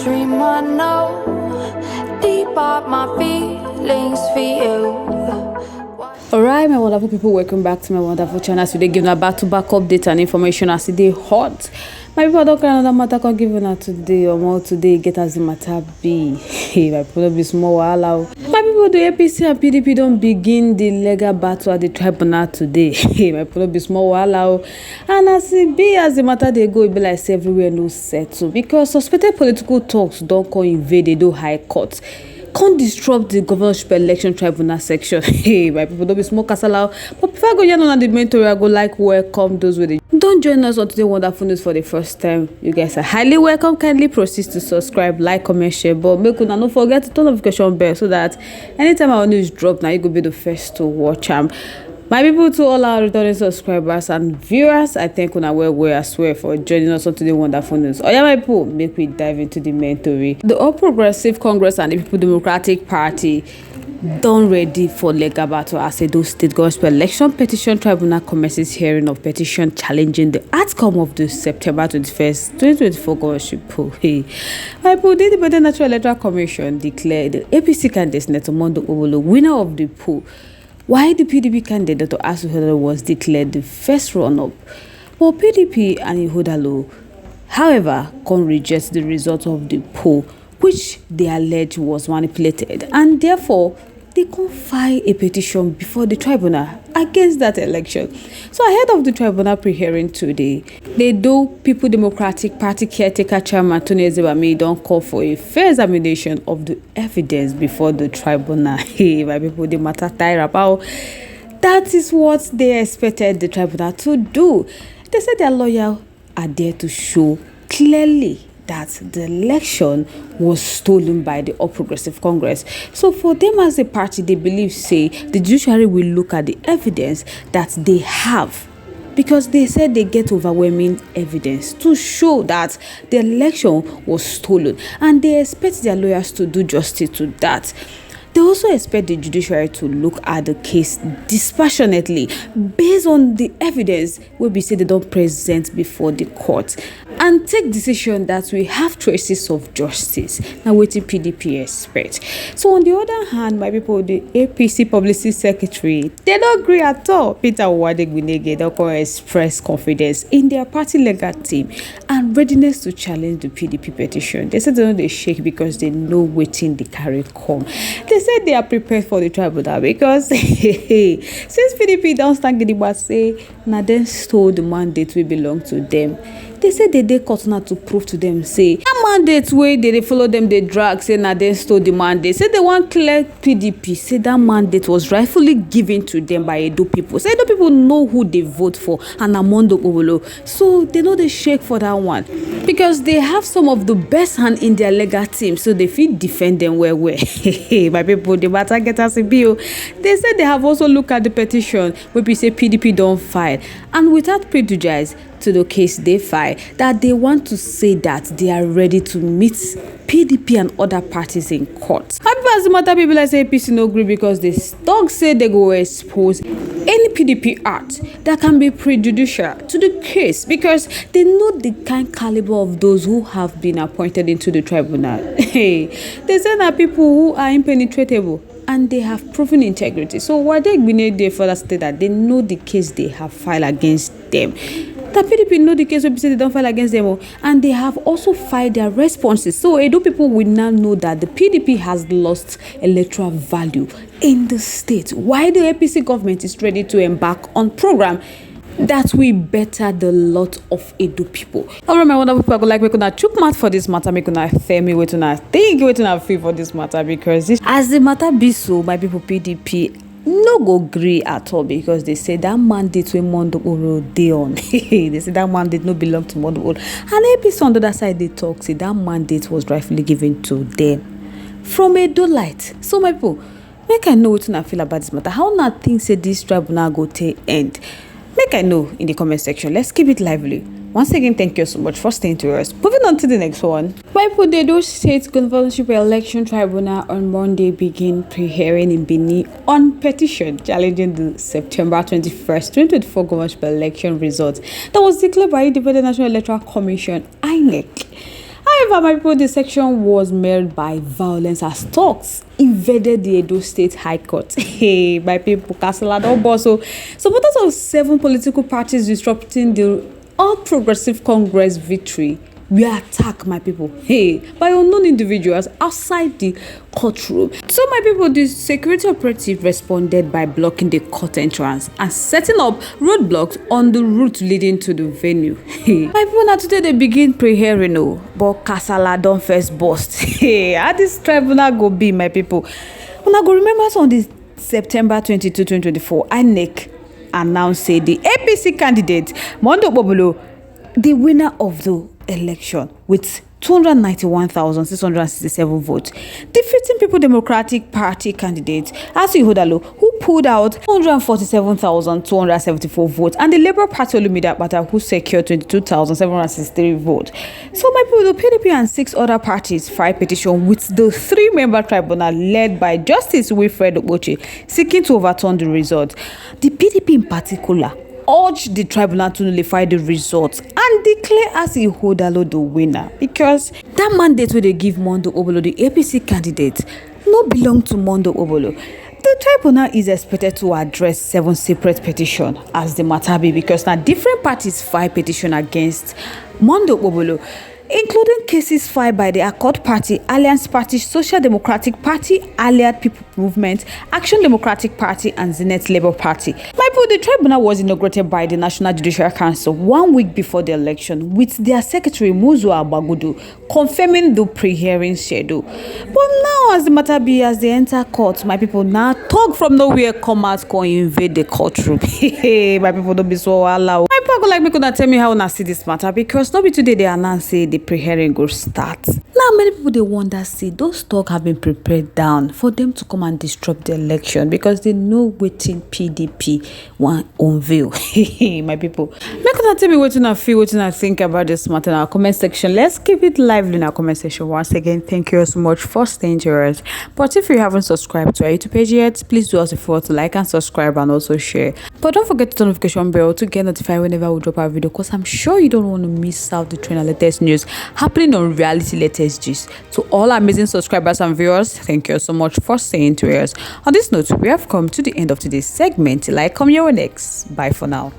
dream I know deep up my feelings for you. Alright, my wonderful people, welcome back to my wonderful channel. Today, giving a back-to-back update and information as they hot. My people, don't carry another matter can give you today or more today. Get as the matter be. Hey, my people, be small wahala. My people, the APC and PDP don't begin the legal battle at the tribunal today. Hey, my people, be small wahala. And as it be, as the matter they go, it be like say everywhere no settle because suspected political talks don't come invade the do high court. Can't disrupt the governorship election tribunal section. Hey, my people, don't be small Casãla. But before I go on the main story, I go like welcome those with it. Don't join us on today's wonderful news for the first time. You guys are highly welcome. Kindly proceed to subscribe, like, comment, share. But make una don't forget to turn notification bell so that anytime our news drop, now you go be the first to watch them. My people, to all our returning subscribers and viewers, I thank una well as well for joining us on today's wonderful news. Oh yeah, my people, make we dive into the main story. The All Progressive Congress and the People Democratic Party done ready for legal battle as Edo State Gospel Election Petition Tribunal commences hearing of petition challenging the outcome of the September 21st, 2024 governorship poll. Hey, my people, the Independent National Electoral Commission declared the APC candidate Netomondo Obolo winner of the poll, while the PDP candidate Dr. Asuhodalo was declared the first run-up. But PDP and Ihodalo, however, can reject the result of the poll, which they allege was manipulated, and therefore they can file a petition before the tribunal against that election. So ahead of the tribunal pre-hearing today, the People Democratic Party caretaker chairman Tony Ezebami don't call for a fair examination of the evidence before the tribunal. Hey, my people, the matter tire about. That is what they expected the tribunal to do. They said their lawyer are there to show clearly that the election was stolen by the All Progressive Congress. So for them as a party, they believe, say, the judiciary will look at the evidence that they have, because they said they get overwhelming evidence to show that the election was stolen, and they expect their lawyers to do justice to that. They also expect the judiciary to look at the case dispassionately based on the evidence will be said they don't present before the court and take decision that we have traces of justice. Now waiting PDP expect. So on the other hand, my people, the APC publicity secretary, they don't agree at all. Peter Wadegwinege don't express confidence in their party legal team and readiness to challenge the PDP petition. They said they don't shake because they know waiting the carry come. They said they are prepared for the tribunal because since PDP don't stand gidigba say na dem stole the mandate will belong to them. They said they court now to prove to them, say that mandate way they follow them, they drag, say na dem stole the mandate. Say they want clear PDP, say that mandate was rightfully given to them by Edo people. Say Edo people know who they vote for and Amondo Obolo. So they know they shake for that one because they have some of the best hand in their legal team, so they feel defend them well. My people, the matter get us a bill. They said they have also looked at the petition where we say PDP don't file, and without prejudice to the case they file, that they want to say that they are ready to meet PDP and other parties in court. However, as the matter, people like say APC no agree because they don't say they go expose any PDP act that can be prejudicial to the case because they know the kind caliber of those who have been appointed into the tribunal. Hey, they say that people who are impenetrable and they have proven integrity. So why they further state that they know the case they have filed against them. The PDP know the case where they don't file against them, and they have also filed their responses. So Edo people will now know that the PDP has lost electoral value in the state, while the APC government is ready to embark on program that will better the lot of Edo people. Alright, my wonderful people, I go like make una chook mouth for this matter, make una tell me what una think, what una feel for this matter, because this, as the matter be so, my people PDP no go agree at all because they say that mandate wey Mondo Oro dey on. They say that mandate no belong to Mondo Oro, and APC on the other side they talk say that mandate was rightfully given to them from Edo Light. So my people, make I know what una feel about this matter. How una think say this tribunal go take end? Make I know in the comment section. Let's keep it lively. Once again, thank you so much for staying to us. Moving on to the next one. The Edo State Governorship Election Tribunal on Monday begin pre-hearing in Benin on petition challenging the September 21st, 2024 governorship election results that was declared by the Independent National Electoral Commission, INEC. However, my people, the section was marred by violence as thugs invaded the Edo State High Court. Hey, my people, Casãla don't boss. So, supporters of 7 political parties disrupting the All Progressive Congress victory we attack, my people, by unknown individuals outside the courtroom. So, my people, the security operative responded by blocking the court entrance and setting up roadblocks on the route leading to the venue. My people, now today they begin pre-hearing, but Casãla don't first bust. How this tribunal go be, my people? Una go remember on this September 22, 2024, INEC announced say the APC candidate Mondo Bobolo, the winner of the election with 291,667 votes, defeating People Democratic Party candidate Asi Hodalo, who pulled out 147,274 votes, and the Labour Party Olumide Akpata, who secured 22,763 votes. So, my people, the PDP and 6 other parties filed petition with the 3-member tribunal led by Justice Wilfred Okpoche seeking to overturn the result. The PDP in particular urged the tribunal to nullify the results and declare Asi Hodalo the winner, because that mandate where they give Mondo Obolo, the APC candidate, no belong to Mondo Obolo. The tribunal is expected to address 7 separate petitions as the matter be, because now different parties file petition against Mondo Obolo, including cases filed by the Accord Party, Alliance Party, Social Democratic Party, Allied People Movement, Action Democratic Party, and Zenith Labour Party. My people, the tribunal was inaugurated by the National Judicial Council 1 week before the election, with their secretary Muzo Abagudu confirming the pre-hearing schedule. But now, as the matter be, as they enter court, my people, now talk from nowhere come out, go invade the courtroom. My people, don't be so allowed. My people go like me could tell me how una see this matter, because not be today they announce say the pre-hearing go start. Now many people they wonder, say those talk have been prepared down for them to come and disrupt the election, because they know wetin PDP want unveil. My people, make una tell me wetin I feel, wetin I think about this matter in our comment section. Let's keep it lively in our comment section. Once again, thank you so much for staying to us. But if you haven't subscribed to our YouTube page yet, please do us a favor to like and subscribe and also share. But don't forget to turn notification bell to get notified whenever we drop our video, because I'm sure you don't want to miss out the trend and latest news happening on Reality Latest Gist. To all our amazing subscribers and viewers, thank you so much for staying to us. On this note, we have come to the end of today's segment. Till I come your next. Bye for now.